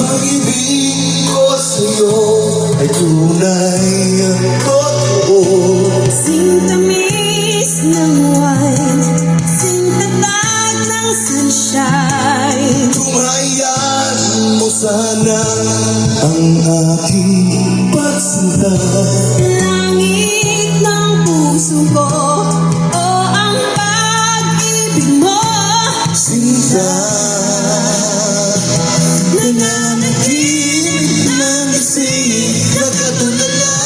pag-ibig ko sa'yo ay tunay at totoo. Sing-tamis ng wine, sing-tatag ng sunshine. Tumayan mo sana ang aking pagsinta. Langit ng puso ko, o ang pag-ibig mo. Sinta, nananaginip ng isip, nagkatulala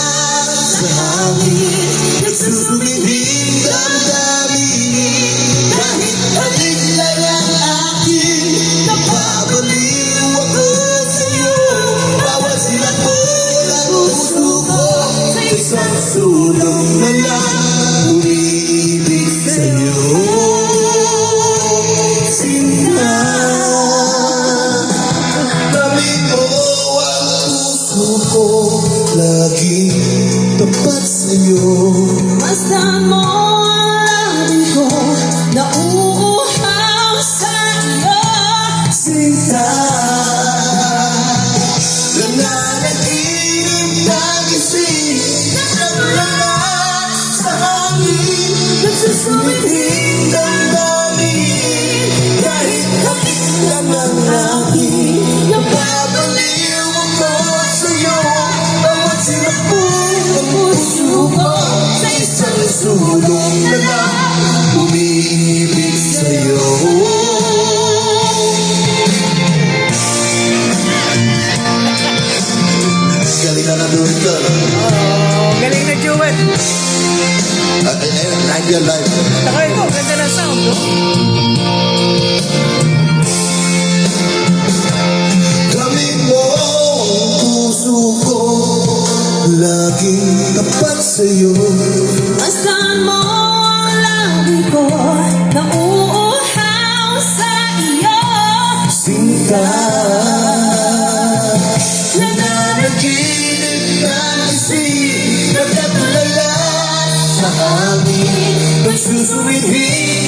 sa hangin, nagsusumibing damdamin. Kahit halik lang ang akin, napabaliw ako sa'yo. Bawat silat mo ng puso ko, sa isang sulong na lang umiibig sa'yo. Sinta, tabi mo ang puso ko, laging tapat sa'yo. Masdan mo ang labi ko, nauuhaw sa iyo. Sinta, nananaginip ng isip, nakatulala sa hangin, nagsusumibing damdamin. Kahit halik lang ang akin, napabaliw ako sa'yo. Bawat silat mo ng puso ko, sa isang sulong na lang umiibig sa'yo. Galing na na-duet ka. Galing na duet. Live yan, live. Saka ito, ganda ng sound, no? Gamit mo ang puso ko, laging tapat sa'yo. Masdan mo ang labi ko, nauuhaw sa iyo. Sinta, nananaginip ng isip, nagkatulala sa hangin, nagsusumibing